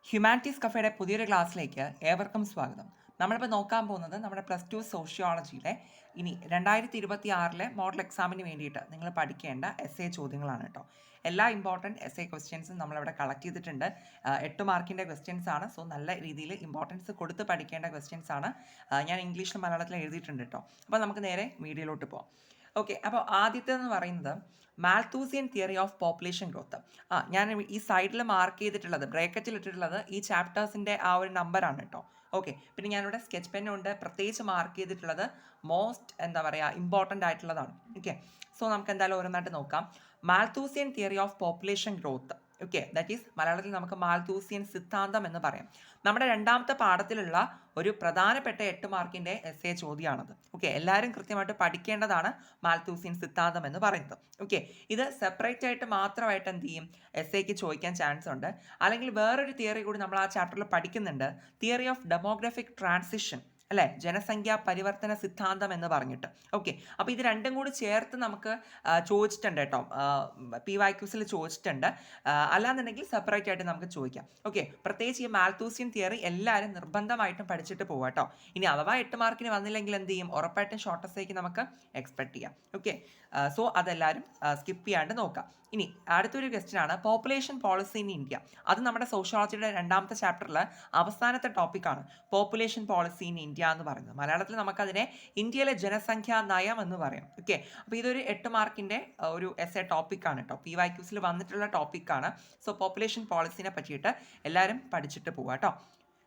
Humanities കഫേയുടെ പുതിയൊരു ക്ലാസ്സിലേക്ക് ഏവർക്കും സ്വാഗതം. നമ്മളിപ്പോൾ നോക്കാൻ പോകുന്നത് നമ്മുടെ +2 സോഷ്യോളജിയിലെ ഇനി 2026 മോഡൽ എക്സാമിന് വേണ്ടിയിട്ട് നിങ്ങൾ പഠിക്കേണ്ട ചോദ്യങ്ങളാണ് കേട്ടോ. എല്ലാ ഇമ്പോർട്ടൻറ്റ് ക്വസ്റ്റ്യൻസും നമ്മളിവിടെ കളക്ട് ചെയ്തിട്ടുണ്ട്. 8 മാർക്കിൻ്റെ ക്വസ്റ്റ്യൻസ് ആണ്. സോ നല്ല രീതിയിൽ ഇമ്പോർട്ടൻസ് കൊടുത്ത് പഠിക്കേണ്ട ക്വസ്റ്റ്യൻസ് ആണ്. ഞാൻ ഇംഗ്ലീഷിലും മലയാളത്തിലും എഴുതിയിട്ടുണ്ട് കേട്ടോ. അപ്പോൾ നമുക്ക് നേരെ വീഡിയോയിലോട്ട് പോകാം. ഓക്കെ, അപ്പോൾ ആദ്യത്തേതെന്ന് പറയുന്നത് Malthusian theory of population growth. ഞാൻ ഈ സൈഡിൽ മാർക്ക് ചെയ്തിട്ടുള്ളത്, ബ്രേക്കറ്റിൽ ഇട്ടിട്ടുള്ളത് ഈ ചാപ്റ്റേഴ്സിൻ്റെ ആ ഒരു നമ്പറാണ് കേട്ടോ. ഓക്കെ, പിന്നെ ഞാനിവിടെ സ്കെച്ച് പെന്നുകൊണ്ട് പ്രത്യേകിച്ച് മാർക്ക് ചെയ്തിട്ടുള്ളത് മോസ്റ്റ് ഇമ്പോർട്ടൻ്റ് ആയിട്ടുള്ളതാണ്. ഓക്കെ, സോ നമുക്ക് എന്തായാലും ഓരോന്നായിട്ട് നോക്കാം. Malthusian theory of population growth. Okay, that is മലയാളത്തിൽ നമുക്ക് മാൽത്തൂസിയൻ സിദ്ധാന്തം എന്ന് പറയാം. നമ്മുടെ രണ്ടാമത്തെ പാഠത്തിലുള്ള ഒരു പ്രധാനപ്പെട്ട 8 മാർക്കിൻ്റെ ചോദ്യമാണത്. ഓക്കെ, എല്ലാവരും കൃത്യമായിട്ട് പഠിക്കേണ്ടതാണ് മാൽത്തൂസിയൻ സിദ്ധാന്തം എന്ന് പറയുന്നത്. ഓക്കെ, ഇത് സെപ്പറേറ്റ് ആയിട്ട് മാത്രമായിട്ട് എന്ത് ചെയ്യും, ചോദിക്കാൻ ചാൻസ് ഉണ്ട്. അല്ലെങ്കിൽ വേറൊരു തിയറി കൂടി നമ്മൾ ആ ചാപ്റ്ററിൽ പഠിക്കുന്നുണ്ട്, തിയറി ഓഫ് ഡെമോഗ്രഫിക് ട്രാൻസിഷൻ, അല്ലേ, ജനസംഖ്യാ പരിവർത്തന സിദ്ധാന്തം എന്ന് പറഞ്ഞിട്ട്. ഓക്കെ, അപ്പോൾ ഇത് രണ്ടും കൂടി ചേർത്ത് നമുക്ക് ചോദിച്ചിട്ടുണ്ട് കേട്ടോ, PYQസിൽ ചോദിച്ചിട്ടുണ്ട്. അല്ലാന്നുണ്ടെങ്കിൽ സെപ്പറേറ്റ് ആയിട്ട് നമുക്ക് ചോദിക്കാം. ഓക്കെ, പ്രത്യേകിച്ച് ഈ മാൽത്തൂസിയൻ തിയറി എല്ലാവരും നിർബന്ധമായിട്ടും പഠിച്ചിട്ട് പോവാം കേട്ടോ. ഇനി അഥവാ 8 മാർക്കിന് വന്നില്ലെങ്കിൽ എന്ത് ചെയ്യും, ഉറപ്പായിട്ടും ഷോർട്ട് എസ്സേക്ക് നമുക്ക് എക്സ്പെക്ട് ചെയ്യാം. ഓക്കെ, സോ അതെല്ലാവരും സ്കിപ്പ് ചെയ്യാണ്ട് നോക്കാം. ഇനി അടുത്തൊരു ക്വസ്റ്റ്യൻ ആണ് പോപ്പുലേഷൻ പോളിസി ഇൻ ഇന്ത്യ. അത് നമ്മുടെ സോഷ്യോളജിയുടെ രണ്ടാമത്തെ ചാപ്റ്ററിൽ അവസാനത്തെ ടോപ്പിക്കാണ് പോപ്പുലേഷൻ പോളിസി ഇൻ ഇന്ത്യ എന്ന് പറയുന്നത്. മലയാളത്തിൽ നമുക്കതിനെ ഇന്ത്യയിലെ ജനസംഖ്യാ നയം എന്ന് പറയാം. ഓക്കെ, അപ്പോൾ ഇതൊരു 8 മാർക്കിൻ്റെ ഒരു ടോപ്പിക്കാണ് കേട്ടോ, PYQസിൽ വന്നിട്ടുള്ള ടോപ്പിക്കാണ്. സോ പോപ്പുലേഷൻ പോളിസിനെ പറ്റിയിട്ട് എല്ലാവരും പഠിച്ചിട്ട് പോവാം കേട്ടോ.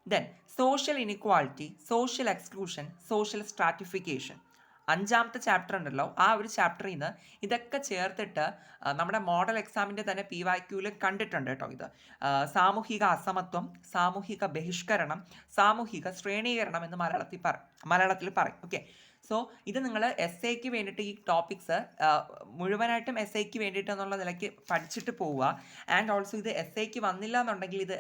Then social inequality, social exclusion, social stratification, 5ാമത്തെ ചാപ്റ്റർ ഉണ്ടല്ലോ, ആ ഒരു ചാപ്റ്ററിൽ നിന്ന് ഇതൊക്കെ ചേർത്തിട്ട് നമ്മുടെ മോഡൽ എക്സാമിൻ്റെ തന്നെ PYQയിൽ കണ്ടിട്ടുണ്ട് കേട്ടോ. ഇത് സാമൂഹിക അസമത്വം, സാമൂഹിക ബഹിഷ്കരണം, സാമൂഹിക ശ്രേണീകരണം എന്ന് മലയാളത്തിൽ പറയും. ഓക്കെ, സോ ഇത് നിങ്ങൾ എസ്സേക്ക് വേണ്ടിയിട്ട് ഈ ടോപ്പിക്സ് മുഴുവനായിട്ടും എസ്സേക്ക് വേണ്ടിയിട്ട് എന്നുള്ള നിലയ്ക്ക് പഠിച്ചിട്ട് പോവുക. ആൻഡ് ഓൾസോ ഇത് എസ്സേക്ക് വന്നില്ല എന്നുണ്ടെങ്കിൽ ഇത്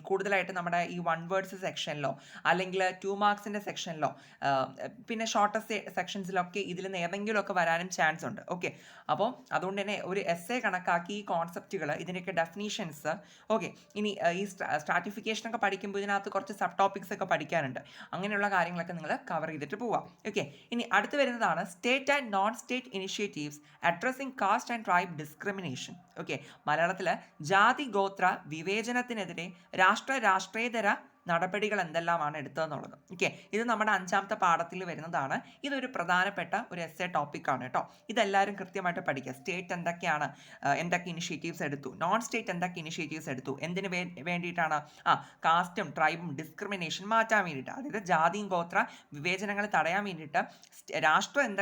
കൂടുതലായിട്ട് നമ്മുടെ ഈ 1 വേർഡ്സ് സെക്ഷനിലോ അല്ലെങ്കിൽ 2 മാർക്സിൻ്റെ സെക്ഷനിലോ പിന്നെ ഷോർട്ടസ്റ്റ് സെക്ഷൻസിലൊക്കെ ഇതിൽ നിന്ന് ഏതെങ്കിലുമൊക്കെ വരാനും ചാൻസ് ഉണ്ട്. ഓക്കെ, അപ്പോൾ അതുകൊണ്ട് തന്നെ ഒരു എസ്സേ കണക്കാക്കി ഈ കോൺസെപ്റ്റുകൾ, ഇതിൻ്റെയൊക്കെ ഡെഫിനീഷൻസ്, ഓക്കെ, ഇനി ഈ സ്ട്രാറ്റിഫിക്കേഷനൊക്കെ പഠിക്കുമ്പോൾ ഇതിനകത്ത് കുറച്ച് സബ് ടോപ്പിക്സ് ഒക്കെ പഠിക്കാനുണ്ട്. അങ്ങനെയുള്ള കാര്യങ്ങളൊക്കെ നിങ്ങൾ കവർ ചെയ്തിട്ട് പോവാം. ഓക്കെ, ഇനി അടുത്ത് വരുന്നതാണ് state and non state initiatives addressing caste and tribe discrimination. Okay, മലയാളത്തിൽ ജാതി ഗോത്ര വിവേചനത്തിനെതിരെ രാഷ്ട്രേതര നടപടികൾ എന്തെല്ലാമാണ് എടുത്തതെന്നുള്ളത്. ഓക്കെ, ഇത് നമ്മുടെ 5ാമത്തെ പാഠത്തിൽ വരുന്നതാണ്. ഇതൊരു പ്രധാനപ്പെട്ട ഒരു ടോപ്പിക്കാണ് കേട്ടോ. ഇതെല്ലാവരും കൃത്യമായിട്ട് പഠിക്കുക. സ്റ്റേറ്റ് എന്തൊക്കെ ഇനിഷ്യേറ്റീവ്സ് എടുത്തു, നോൺ സ്റ്റേറ്റ് എന്തൊക്കെ ഇനിഷ്യേറ്റീവ്സ് എടുത്തു, എന്തിനു വേണ്ടിയിട്ടാണ്, കാസ്റ്റും ട്രൈബും ഡിസ്ക്രിമിനേഷൻ മാറ്റാൻ വേണ്ടിയിട്ട്, അതായത് ജാതിയും ഗോത്ര വിവേചനങ്ങൾ തടയാൻ വേണ്ടിയിട്ട് രാഷ്ട്രം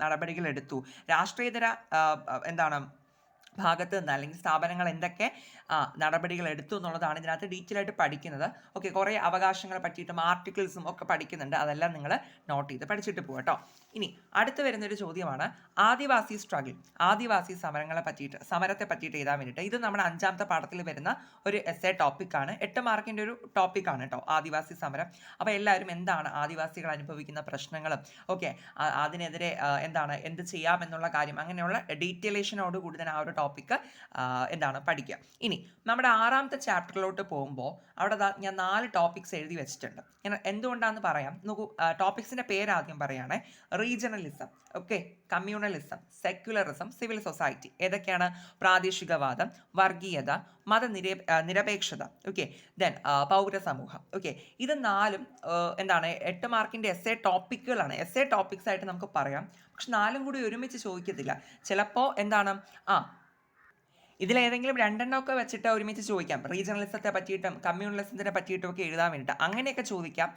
നടപടികൾ എടുത്തു, രാഷ്ട്രീയതര ഭാഗത്ത് നിന്ന് അല്ലെങ്കിൽ സ്ഥാപനങ്ങൾ എന്തൊക്കെ നടപടികൾ എടുത്തു എന്നുള്ളതാണ് ഇതിനകത്ത് ഡീറ്റെയിൽ ആയിട്ട് പഠിക്കുന്നത്. ഓക്കെ, കുറേ അവകാശങ്ങളെ പറ്റിയിട്ടും ആർട്ടിക്കിൾസും ഒക്കെ പഠിക്കുന്നുണ്ട്. അതെല്ലാം നിങ്ങൾ നോട്ട് ചെയ്ത് പഠിച്ചിട്ട് പോകും കേട്ടോ. ഇനി അടുത്ത് വരുന്നൊരു ചോദ്യമാണ് ആദിവാസി സ്ട്രഗിൾ, ആദിവാസി സമരത്തെ പറ്റിയിട്ട് എഴുതാൻ വേണ്ടിയിട്ട്. ഇത് നമ്മുടെ 5ാമത്തെ പാഠത്തിൽ വരുന്ന ഒരു ടോപ്പിക്കാണ്. 8 മാർക്കിൻ്റെ ഒരു ടോപ്പിക്കാണ് കേട്ടോ, ആദിവാസി സമരം. അപ്പോൾ എല്ലാവരും എന്താണ് ആദിവാസികൾ അനുഭവിക്കുന്ന പ്രശ്നങ്ങളും, ഓക്കെ, അതിനെതിരെ എന്ത് ചെയ്യാമെന്നുള്ള കാര്യം, അങ്ങനെയുള്ള ഡീറ്റെയിലേഷനോടുകൂടി തന്നെ ആ ഒരു ടോപ്പിക്ക് പഠിക്കുക. ഇനി നമ്മുടെ 6ാമത്തെ ചാപ്റ്ററിലോട്ട് പോകുമ്പോൾ അവിടെ ഞാൻ 4 ടോപ്പിക്സ് എഴുതി വെച്ചിട്ടുണ്ട്. ഞാൻ എന്തുകൊണ്ടാണെന്ന് പറയാം. നോക്കൂ, ടോപ്പിക്സിൻ്റെ പേര് ആദ്യം പറയുകയാണെ. Regionalism, okay, communalism, secularism, civil society. ഏതൊക്കെയാണ്? പ്രാദേശികവാദം, വർഗീയത, നിരപേക്ഷത, ഓക്കെ, ദെൻ പൗരസമൂഹം. ഓക്കെ, ഇത് 4ഉം 8 മാർക്കിൻ്റെ ടോപ്പിക്കുകളാണ്. ടോപ്പിക്സ് ആയിട്ട് നമുക്ക് പറയാം. പക്ഷെ 4ഉം കൂടി ഒരുമിച്ച് ചോദിക്കത്തില്ല. ചിലപ്പോൾ ഇതിലേതെങ്കിലും 2 വെച്ചിട്ട് ഒരുമിച്ച് ചോദിക്കാം. റീജിയണലിസത്തെ പറ്റിയിട്ടും കമ്മ്യൂണലിസത്തിനെ പറ്റിയിട്ടും ഒക്കെ എഴുതാൻ വേണ്ടിയിട്ട് അങ്ങനെയൊക്കെ ചോദിക്കാം.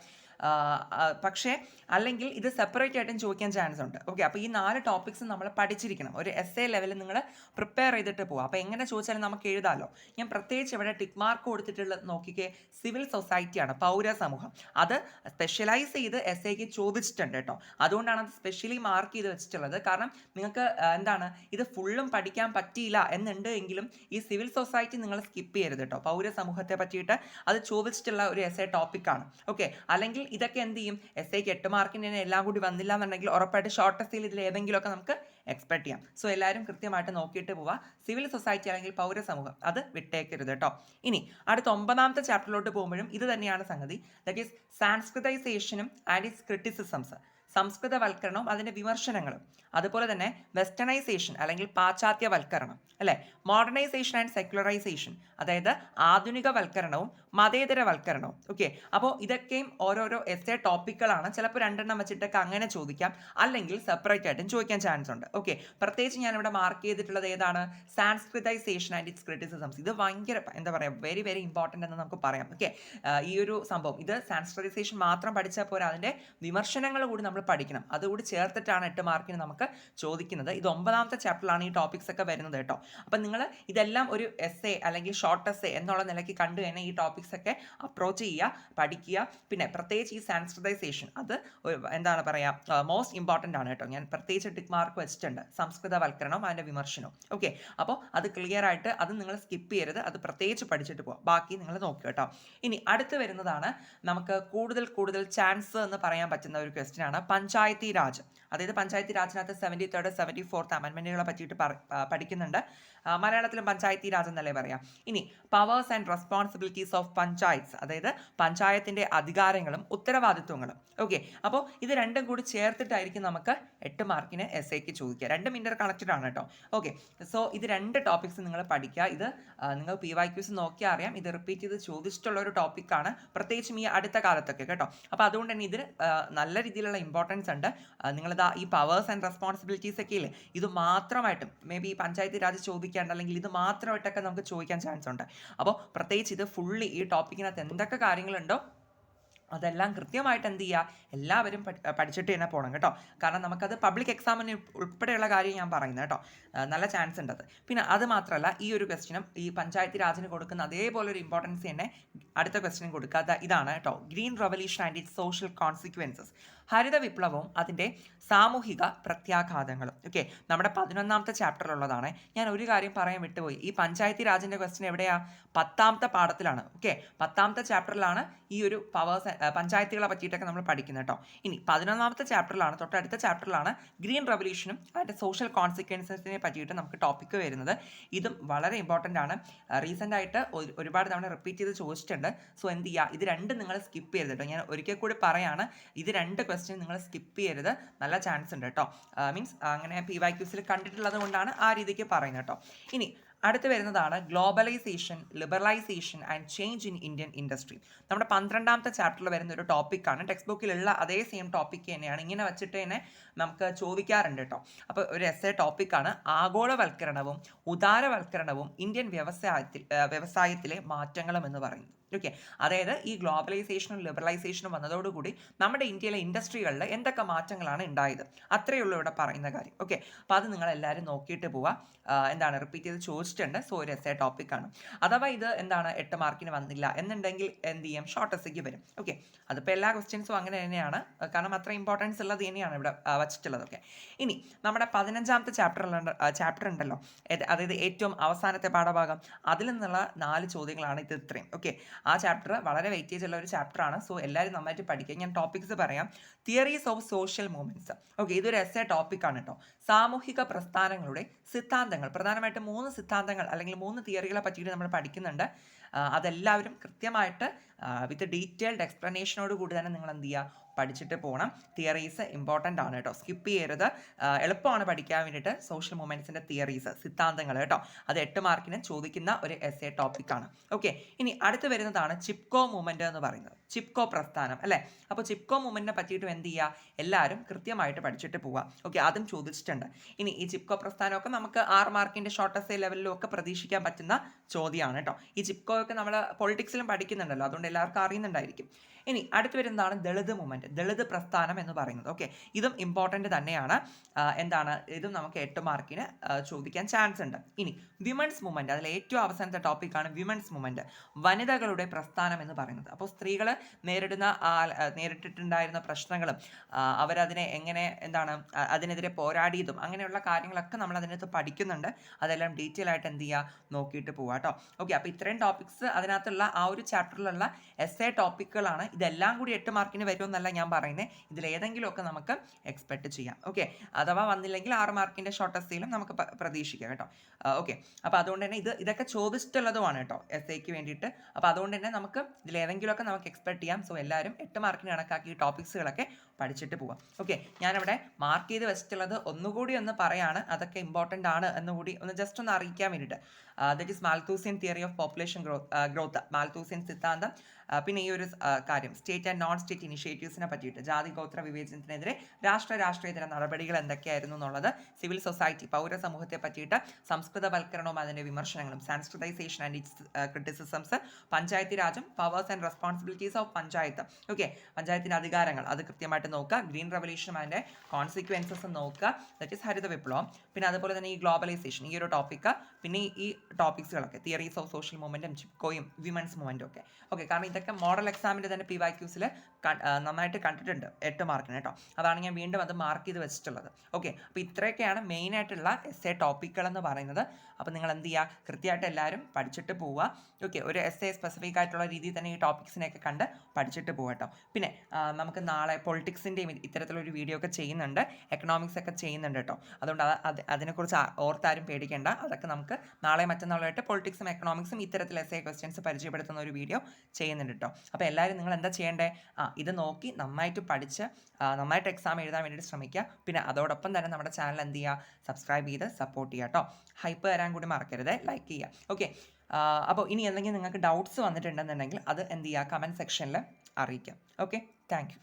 പക്ഷേ അല്ലെങ്കിൽ ഇത് സെപ്പറേറ്റ് ആയിട്ടും ചോദിക്കാൻ ചാൻസ് ഉണ്ട്. ഓക്കെ, അപ്പോൾ ഈ 4 ടോപ്പിക്സ് നമ്മൾ പഠിച്ചിരിക്കണം. ഒരു ലെവലിൽ നിങ്ങൾ പ്രിപ്പയർ ചെയ്തിട്ട് പോവുക. അപ്പോൾ എങ്ങനെ ചോദിച്ചാലും നമുക്ക് എഴുതാമല്ലോ. ഞാൻ പ്രത്യേകിച്ച് ഇവിടെ ടിക്ക് മാർക്ക് കൊടുത്തിട്ടുള്ള നോക്കിക്കേ, സിവിൽ സൊസൈറ്റിയാണ്, പൗരസമൂഹം. അത് സ്പെഷ്യലൈസ് ചെയ്ത് എസ്സേക്ക് ചോദിച്ചിട്ടുണ്ട് കേട്ടോ. അതുകൊണ്ടാണ് അത് സ്പെഷ്യലി മാർക്ക് ചെയ്ത് വെച്ചിട്ടുള്ളത്. കാരണം നിങ്ങൾക്ക് ഇത് ഫുള്ളും പഠിക്കാൻ പറ്റിയില്ല എന്നുണ്ട് എങ്കിലും ഈ സിവിൽ സൊസൈറ്റി നിങ്ങൾ സ്കിപ്പ് ചെയ്യരുത് കേട്ടോ. പൗരസമൂഹത്തെ പറ്റിയിട്ട് അത് ചോദിച്ചിട്ടുള്ള ഒരു ടോപ്പിക്കാണ്. ഓക്കെ, അല്ലെങ്കിൽ ഇതൊക്കെ എന്ത് ചെയ്യും, എസ്ഐക്ക് 8 മാർക്കിന് തന്നെ എല്ലാം കൂടി വന്നില്ല എന്നുണ്ടെങ്കിൽ ഉറപ്പായിട്ട് ഷോർട്ട് എസ്സേയിൽ ഇതിൽ ഏതെങ്കിലുമൊക്കെ നമുക്ക് എക്സ്പെക്ട് ചെയ്യാം. സോ എല്ലാവരും കൃത്യമായിട്ട് നോക്കിയിട്ട് പോവുക. സിവിൽ സൊസൈറ്റി അല്ലെങ്കിൽ പൗരസമൂഹം അത് വിട്ടേക്കരുത് കേട്ടോ. ഇനി അടുത്ത 9ാമത്തെ ചാപ്റ്ററിലോട്ട് പോകുമ്പോഴും ഇത് തന്നെയാണ് സംഗതി. ദാറ്റ് ഈസ് സാൻസ്ക്രിറ്റൈസേഷനും ആൻഡ് ഇറ്റ്സ് ക്രിറ്റിസിസംസ്. സംസ്കൃതവൽക്കരണവും അതിൻ്റെ വിമർശനങ്ങളും, അതുപോലെ തന്നെ വെസ്റ്റേണൈസേഷൻ അല്ലെങ്കിൽ പാശ്ചാത്യവൽക്കരണം അല്ലേ, മോഡേണൈസേഷൻ ആൻഡ് സെക്യുലറൈസേഷൻ, അതായത് ആധുനികവൽക്കരണവും മതേതരവൽക്കരണവും. ഓക്കെ, അപ്പോൾ ഇതൊക്കെയും ഓരോരോ എസ്സേ ടോപ്പിക്കുകളാണ്. ചിലപ്പോൾ 2 വെച്ചിട്ടൊക്കെ അങ്ങനെ ചോദിക്കാം, അല്ലെങ്കിൽ സെപ്പറേറ്റ് ആയിട്ടും ചോദിക്കാൻ ചാൻസ് ഉണ്ട്. ഓക്കെ, പ്രത്യേകിച്ച് ഞാനിവിടെ മാർക്ക് ചെയ്തിട്ടുള്ളത് ഏതാണ്, സാൻസ്ക്രിറ്റൈസേഷൻ ആൻഡ് ഇറ്റ്സ് ക്രിറ്റിസിസംസ്. ഇത് ഭയങ്കര എന്താ പറയുക, വെരി വെരി ഇമ്പോർട്ടൻ്റ് എന്ന് നമുക്ക് പറയാം. ഓക്കെ, ഈ ഒരു സംഭവം ഇത് സാൻസ്ക്രിറ്റൈസേഷൻ മാത്രം പഠിച്ചാൽ പോരാ, അതിൻ്റെ വിമർശനങ്ങൾ കൂടി നമ്മൾ പഠിക്കണം. അതുകൂടി ചേർത്തിട്ടാണ് 8 മാർക്കിന് നമുക്ക് ചോദിക്കുന്നത്. ഇത് 9ാമത്തെ ചാപ്റ്ററിലാണ് ഈ ടോപ്പിക്സ് ഒക്കെ വരുന്നത് കേട്ടോ. അപ്പം നിങ്ങൾ ഇതെല്ലാം ഒരു എസ്സേ അല്ലെങ്കിൽ ഷോർട്ട് എസ്സേ എന്നുള്ള നിലയ്ക്ക് കണ്ടു തന്നെ ഈ ടോപ്പിക്സ് ഒക്കെ അപ്രോച്ച് ചെയ്യുക, പഠിക്കുക. പിന്നെ പ്രത്യേകിച്ച് ഈ സാൻസ്ക്രിറ്റൈസേഷൻ അത് എന്താണ് പറയുക, മോസ്റ്റ് ഇമ്പോർട്ടൻ്റ് ആണ് കേട്ടോ. ഞാൻ പ്രത്യേകിച്ച് ടിക്ക് മാർക്ക് വെച്ചിട്ടുണ്ട്, സംസ്കൃതവൽക്കരണവും അതിൻ്റെ വിമർശനവും. ഓക്കെ, അപ്പോൾ അത് ക്ലിയർ ആയിട്ട് അത് നിങ്ങൾ സ്കിപ്പ് ചെയ്യരുത്, അത് പ്രത്യേകിച്ച് പഠിച്ചിട്ട് പോകാം. ബാക്കി നിങ്ങൾ നോക്കുക കേട്ടോ. ഇനി അടുത്ത് വരുന്നതാണ് നമുക്ക് കൂടുതൽ ചാൻസ് എന്ന് പറയാൻ പറ്റുന്ന ഒരു ക്വസ്റ്റ്യൻ ആണ് പഞ്ചായത്തി രാജ്. അതായത് പഞ്ചായത്തി രാജിനകത്ത് 73rd 74th അമെൻമെന്റുകളെ പറ്റിയിട്ട് പഠിക്കുന്നുണ്ട്. മലയാളത്തിലും പഞ്ചായത്തി രാജ് എന്നല്ലേ പറയാം. ഇനി powers and responsibilities of panchayats, അതായത് പഞ്ചായത്തിൻ്റെ അധികാരങ്ങളും ഉത്തരവാദിത്വങ്ങളും. ഓക്കെ, അപ്പോൾ ഇത് രണ്ടും കൂടി ചേർത്തിട്ടായിരിക്കും നമുക്ക് 8 മാർക്കിന് എസ്സേക്ക് ചോദിക്കുക. രണ്ടും ഇന്റർ കണക്റ്റഡ് ആണ് കേട്ടോ. ഓക്കെ, സോ ഇത് 2 ടോപ്പിക്സ് നിങ്ങൾ പഠിക്കുക. ഇത് നിങ്ങൾ PYQs നോക്കിയാൽ അറിയാം, ഇത് റിപ്പീറ്റ് ചെയ്ത് ചോദിച്ചിട്ടുള്ള ഒരു ടോപ്പിക്കാണ്, പ്രത്യേകിച്ചും ഈ അടുത്ത കാലത്തൊക്കെ കേട്ടോ. അപ്പോൾ അതുകൊണ്ട് തന്നെ ഇതിന് നല്ല രീതിയിലുള്ള ഇമ്പോർട്ടൻസ് ഉണ്ട്. നിങ്ങളിതാ ഈ പവേഴ്സ് ആൻഡ് റെസ്പോൺസിബിലിറ്റീസ് ഒക്കെ ഇല്ലേ, ഇത് മാത്രമായിട്ടും മേ ബി പഞ്ചായത്ത് രാജ് ചോദിക്കാണ്ട്, അല്ലെങ്കിൽ ഇത് മാത്രമായിട്ടൊക്കെ നമുക്ക് ചോദിക്കാൻ ചാൻസ് ഉണ്ട്. അപ്പോൾ പ്രത്യേകിച്ച് ഇത് ഫുള്ളി ഈ ടോപ്പിക്കിനകത്ത് എന്തൊക്കെ കാര്യങ്ങളുണ്ടോ അതെല്ലാം കൃത്യമായിട്ട് എന്ത് ചെയ്യുക, എല്ലാവരും പഠിച്ചിട്ട് തന്നെ പോകണം കേട്ടോ. കാരണം നമുക്കത് പബ്ലിക് എക്സാമിന് ഉൾപ്പെടെയുള്ള കാര്യം ഞാൻ പറയുന്നത് കേട്ടോ. നല്ല ചാൻസ് ഉണ്ട് അത്. പിന്നെ അത് മാത്രമല്ല, ഈ ഒരു ക്വസ്റ്റ്യനും ഈ പഞ്ചായത്ത് രാജിന് കൊടുക്കുന്ന അതേപോലെ ഒരു ഇമ്പോർട്ടൻസ് തന്നെ അടുത്ത ക്വസ്റ്റ്യനും കൊടുക്കാത്ത ഇതാണ് കേട്ടോ. Green revolution and its social consequences, ഹരിത വിപ്ലവവും അതിൻ്റെ സാമൂഹിക പ്രത്യാഘാതങ്ങളും. ഓക്കെ, നമ്മുടെ 11ാമത്തെ ചാപ്റ്ററിലുള്ളതാണ്. ഞാൻ ഒരു കാര്യം പറയാൻ വിട്ടുപോയി, ഈ പഞ്ചായത്ത് രാജിൻ്റെ ക്വസ്റ്റ്യൻ എവിടെയാ, 10ാമത്തെ പാഠത്തിലാണ്. ഓക്കെ, 10ാമത്തെ ചാപ്റ്ററിലാണ് ഈ ഒരു പവേഴ്സ് പഞ്ചായത്തുകളെ പറ്റിയിട്ടൊക്കെ നമ്മൾ പഠിക്കുന്നത് കേട്ടോ. ഇനി 11ാമത്തെ ചാപ്റ്ററിലാണ്, തൊട്ടടുത്ത ചാപ്റ്ററിലാണ് ഗ്രീൻ റെവല്യൂഷനും അതിൻ്റെ സോഷ്യൽ കോൺസിക്വൻസസിനെ പറ്റിയിട്ട് നമുക്ക് ടോപ്പിക്ക് വരുന്നത്. ഇതും വളരെ ഇമ്പോർട്ടൻ്റ് ആണ്. റീസെൻ്റ് ആയിട്ട് ഒരുപാട് തവണ റിപ്പീറ്റ് ചെയ്ത് ചോദിച്ചിട്ടുണ്ട്. സോ എന്ത് ചെയ്യുക, ഇത് രണ്ടും നിങ്ങൾ സ്കിപ്പ് ചെയ്യരുത് കേട്ടോ. ഞാൻ ഒരിക്കൽ കൂടി പറയാണ്, ഇത് 2 ക്വസ്റ്റ്യൻ നിങ്ങൾ സ്കിപ്പ് ചെയ്യരുത്, നല്ല ചാൻസ് ഉണ്ട് കേട്ടോ. മീൻസ് അങ്ങനെ PYQs കണ്ടിട്ടുള്ളത് കൊണ്ടാണ് ആ രീതിക്ക് പറയുന്നത് കേട്ടോ. ഇനി അടുത്ത് വരുന്നതാണ് globalisation, liberalisation and change in Indian industry. നമ്മുടെ 12ാമത്തെ ചാപ്റ്ററിൽ വരുന്ന ഒരു ടോപ്പിക്കാണ്. ടെക്സ്റ്റ് ബുക്കിലുള്ള അതേ സെയിം ടോപ്പിക്ക് തന്നെയാണ്. ഇങ്ങനെ വെച്ചിട്ട് തന്നെ നമുക്ക് ചോദിക്കാറുണ്ട് കേട്ടോ. അപ്പോൾ ഒരു എസ്സേ ടോപ്പിക്കാണ് ആഗോളവൽക്കരണവും ഉദാരവൽക്കരണവും ഇന്ത്യൻ വ്യവസായത്തിലെ മാറ്റങ്ങളും എന്ന് പറയുന്നത്. ഓക്കെ, അതായത് ഈ ഗ്ലോബലൈസേഷനും ലിബറലൈസേഷനും വന്നതോടുകൂടി നമ്മുടെ ഇന്ത്യയിലെ ഇൻഡസ്ട്രികളിൽ എന്തൊക്കെ മാറ്റങ്ങളാണ് ഉണ്ടായത്, അത്രയേ ഉള്ളൂ ഇവിടെ പറയുന്ന കാര്യം. ഓക്കെ, അപ്പോൾ അത് നിങ്ങളെല്ലാവരും നോക്കിയിട്ട് പോവുക. എന്താണ് റിപ്പീറ്റ് ചെയ്ത് ചോദിച്ചിട്ടുണ്ട്. സോ ഒരു എസ്സേ ടോപ്പിക്കാണ്. അഥവാ ഇത് എന്താണ് 8 മാർക്കിന് വന്നില്ല എന്നുണ്ടെങ്കിൽ എന്ത് ചെയ്യും, ഷോർട്ട് എസ്സേക്ക് വരും. ഓക്കെ, അതിപ്പോൾ എല്ലാ ക്വസ്റ്റ്യൻസും അങ്ങനെ തന്നെയാണ്, കാരണം അത്ര ഇമ്പോർട്ടൻസ് ഉള്ളത് തന്നെയാണ് ഇവിടെ വച്ചിട്ടുള്ളതൊക്കെ. ഇനി നമ്മുടെ 15ാമത്തെ ചാപ്റ്റർ ഉണ്ടല്ലോ, അതായത് ഏറ്റവും അവസാനത്തെ പാഠഭാഗം, അതിൽ നിന്നുള്ള 4 ചോദ്യങ്ങളാണ് ഇത് ഇത്രയും. ഓക്കെ, ആ ചാപ്റ്റർ വളരെ വെയിറ്റേജ് ഉള്ള ഒരു ചാപ്റ്ററാണ്. സോ എല്ലാവരും നന്നായിട്ട് പഠിക്കുക. ഞാൻ ടോപ്പിക്സ് പറയാം. Theories of social movements. Okay, ഇതൊരു എസ്സേ ടോപ്പിക്കാണ് കേട്ടോ. സാമൂഹിക പ്രസ്ഥാനങ്ങളുടെ സിദ്ധാന്തങ്ങൾ, പ്രധാനമായിട്ടും 3 സിദ്ധാന്തങ്ങൾ അല്ലെങ്കിൽ 3 തിയറികളെ പറ്റിയിട്ട് നമ്മൾ പഠിക്കുന്നുണ്ട്. അതെല്ലാവരും കൃത്യമായിട്ട് വിത്ത് ഡീറ്റെയിൽഡ് എക്സ്പ്ലനേഷനോട് കൂടി തന്നെ നിങ്ങൾ എന്ത് ചെയ്യുക, പഠിച്ചിട്ട് പോകണം. തിയറീസ് ഇമ്പോർട്ടൻ്റ് ആണ് കേട്ടോ, സ്കിപ്പ് ചെയ്യരുത്. എളുപ്പമാണ് പഠിക്കാൻ വേണ്ടിയിട്ട്. സോഷ്യൽ മൂവ്മെൻറ്റ്സിൻ്റെ തിയറീസ്, സിദ്ധാന്തങ്ങൾ കേട്ടോ, അത് 8 മാർക്കിന് ചോദിക്കുന്ന ഒരു എസ്സേ ടോപ്പിക്കാണ്. ഓക്കെ, ഇനി അടുത്ത് വരുന്നതാണ് ചിപ്കോ മൂവ്മെൻറ്റ് എന്ന് പറയുന്നത്. ചിപ്കോ പ്രസ്ഥാനം അല്ലേ. അപ്പോൾ ചിപ്കോ മൂവ്മെൻറ്റിനെ പറ്റിയിട്ടും എന്ത് ചെയ്യുക, എല്ലാവരും കൃത്യമായിട്ട് പഠിച്ചിട്ട് പോവുക. ഓക്കെ, അതും ചോദിച്ചിട്ടുണ്ട്. ഇനി ഈ ചിപ്കോ പ്രസ്ഥാനമൊക്കെ നമുക്ക് 6 മാർക്കിൻ്റെ ഷോർട്ട് എസ്സേ ലെവലിലും ഒക്കെ പ്രതീക്ഷിക്കാൻ പറ്റുന്ന ചോദ്യമാണ് കേട്ടോ. ഈ ചിപ്കോ ഒക്കെ നമ്മൾ പൊളിറ്റിക്സിലും പഠിക്കുന്നുണ്ടല്ലോ, അതുകൊണ്ട് എല്ലാവർക്കും അറിയുന്നുണ്ടായിരിക്കും. ഇനി അടുത്ത് വരുന്നതാണ് ദളിത് മൂവ്മെൻറ്റ്. മൂവ്മെൻറ്റ്, ദളിത് പ്രസ്ഥാനം എന്ന് പറയുന്നത്. ഓക്കെ, ഇതും ഇമ്പോർട്ടൻ്റ് തന്നെയാണ്. എന്താണ് ഇതും നമുക്ക് 8 മാർക്കിന് ചോദിക്കാൻ ചാൻസ് ഉണ്ട്. ഇനി വിമൻസ് മൂവ്മെൻറ്റ്, അതിൽ ഏറ്റവും അവസാനത്തെ ടോപ്പിക്കാണ് വിമൻസ് മൂവ്മെൻറ്റ്, വനിതകളുടെ പ്രസ്ഥാനം എന്ന് പറയുന്നത്. അപ്പോൾ സ്ത്രീകൾ നേരിട്ടിട്ടുണ്ടായിരുന്ന പ്രശ്നങ്ങളും അവരതിനെ എങ്ങനെ അതിനെതിരെ പോരാടിയതും അങ്ങനെയുള്ള കാര്യങ്ങളൊക്കെ നമ്മൾ അതിനകത്ത് പഠിക്കുന്നുണ്ട്. അതെല്ലാം ഡീറ്റെയിൽ ആയിട്ട് എന്ത് ചെയ്യുക, നോക്കിയിട്ട് പോവുക കേട്ടോ. ഓക്കെ, അപ്പോൾ ഇത്രയും ടോപ്പിക്സ് അതിനകത്തുള്ള ആ ഒരു ചാപ്റ്ററിലുള്ള എസ്സേ ടോപ്പിക്കുകളാണ്. ഇതെല്ലാം കൂടി 8 മാർക്കിന് വരുമെന്നല്ല ഞാൻ പറയുന്നത്, ഇതിലേതെങ്കിലുമൊക്കെ നമുക്ക് എക്സ്പെക്ട് ചെയ്യാം. ഓക്കെ, അഥവാ വന്നില്ലെങ്കിൽ 6 മാർക്കിൻ്റെ ഷോർട്ട് എസ്സേയിലും നമുക്ക് പ്രതീക്ഷിക്കാം കേട്ടോ. ഓക്കെ, അപ്പോൾ അതുകൊണ്ട് തന്നെ ഇതൊക്കെ ചോദിച്ചിട്ടുള്ളതുമാണ് കേട്ടോ എസ്സേക്ക് വേണ്ടിയിട്ട്. അപ്പോൾ അതുകൊണ്ട് തന്നെ നമുക്ക് ഇതിലേതെങ്കിലുമൊക്കെ നമുക്ക് എക്സ്പെക്ട് ചെയ്യാം. സോ എല്ലാവരും 8 മാർക്കിന് കണക്കാക്കി ഈ ടോപ്പിക്സുകളൊക്കെ പഠിച്ചിട്ട് പോവാം. ഓക്കെ, ഞാനിവിടെ മാർക്ക് ചെയ്ത് വെച്ചിട്ടുള്ളത് ഒന്നുകൂടി ഒന്ന് പറയാണ്, അതൊക്കെ ഇമ്പോർട്ടൻ്റ് ആണ് എന്നുകൂടി ജസ്റ്റ് ഒന്ന് അറിയിക്കാൻ വേണ്ടിയിട്ട്. That is Malthusian theory of population growth, Malthusian സിദ്ധാന്തം. പിന്നെ ഈ ഒരു കാര്യം സ്റ്റേറ്റ് ആൻഡ് നോൺ സ്റ്റേറ്റ് ഇനിഷ്യേറ്റീവ്സിനെ പറ്റിയിട്ട്, ജാതി ഗോത്ര വിവേചനത്തിനെതിരെ രാഷ്ട്രീയതര നടപടികൾ എന്തൊക്കെയായിരുന്നു എന്നുള്ളത്, സിവിൽ സൊസൈറ്റി പൗരസമൂഹത്തെ പറ്റിയിട്ട് സംസ്കൃതവൽക്കരണവും അതിൻ്റെ വിമർശനങ്ങളും, Sanskritization and its criticisms, panchayati രാജും powers and responsibilities of panchayat. Okay, പഞ്ചായത്തിൻ്റെ അധികാരങ്ങൾ അത് കൃത്യമായിട്ട് നോക്കുക. ഗ്രീൻ റവല്യൂഷനും അതിൻ്റെ കോൺസിക്വൻസസ് നോക്കുക, ദറ്റ് ഈസ് ഹരിത വിപ്ലവം. പിന്നെ അതുപോലെ തന്നെ ഈ ഗ്ലോബലൈസേഷൻ, ഈ ഒരു ടോപ്പിക്ക്, പിന്നെ ഈ ടോപ്പിക്സുകളൊക്കെ തിയറീസ് ഓഫ് സോഷ്യൽ മൂവ്മെൻറ്റും ചിപ്കോയും വിമൻസ് മൂവ്മെൻറ്റും ഒക്കെ. ഓക്കെ, കാരണം ഇതൊക്കെ മോഡൽ എക്സാമിൻ്റെ തന്നെ PYQs നന്നായിട്ട് കണ്ടിട്ടുണ്ട് 8 മാർക്കിന് കേട്ടോ. അതാണ് ഞാൻ വീണ്ടും അത് മാർക്ക് ചെയ്ത് വെച്ചിട്ടുള്ളത്. ഓക്കെ, അപ്പോൾ ഇത്രയൊക്കെയാണ് മെയിനായിട്ടുള്ള എസ്സേ ടോപ്പിക്കുകൾ എന്ന് പറയുന്നത്. അപ്പോൾ നിങ്ങൾ എന്ത് ചെയ്യുക, കൃത്യമായിട്ട് എല്ലാവരും പഠിച്ചിട്ട് പോവുക. ഓക്കെ, ഒരു എസ്സേ സ്പെസിഫിക് ആയിട്ടുള്ള രീതിയിൽ തന്നെ ഈ ടോപ്പിക്സിനെയൊക്കെ കണ്ട് പഠിച്ചിട്ട് പോവുക കേട്ടോ. പിന്നെ നമുക്ക് നാളെ പൊളിറ്റിക്സിൻ്റെയും ഇത്തരത്തിലൊരു വീഡിയോ ഒക്കെ ചെയ്യുന്നുണ്ട്, എക്കണോമിക്സ് ഒക്കെ ചെയ്യുന്നുണ്ട് കേട്ടോ. അതുകൊണ്ട് അതിനെക്കുറിച്ച് ഓർത്താരും പേടിക്കേണ്ട. അതൊക്കെ നമുക്ക് നാളെ മറ്റന്നാളായിട്ട് പൊളിറ്റിക്സും എക്കണോമിക്സും ഇത്തരത്തിൽ എസ്സേ ക്വസ്റ്റ്യൻസ് പരിചയപ്പെടുത്തുന്ന ഒരു വീഡിയോ ചെയ്യുന്നുണ്ട് കേട്ടോ. അപ്പോൾ എല്ലാവരും നിങ്ങൾ എന്താ ചെയ്യേണ്ടത്, ഇത് നോക്കി നന്നായിട്ട് പഠിച്ച് നന്നായിട്ട് എക്സാം എഴുതാൻ വേണ്ടിയിട്ട് ശ്രമിക്കുക. പിന്നെ അതോടൊപ്പം തന്നെ നമ്മുടെ ചാനൽ എന്ത് ചെയ്യുക, സബ്സ്ക്രൈബ് ചെയ്ത് സപ്പോർട്ട് ചെയ്യുക കേട്ടോ. ഹൈപ്പ് തരാൻ കൂടി മറക്കരുത്, ലൈക്ക് ചെയ്യുക. ഓക്കെ, അപ്പോൾ ഇനി എന്തെങ്കിലും നിങ്ങൾക്ക് ഡൗട്ട്സ് വന്നിട്ടുണ്ടെന്നുണ്ടെങ്കിൽ അത് എന്ത് ചെയ്യുക, കമൻറ്റ് സെക്ഷനിൽ അറിയിക്കാം. Okay, thank you.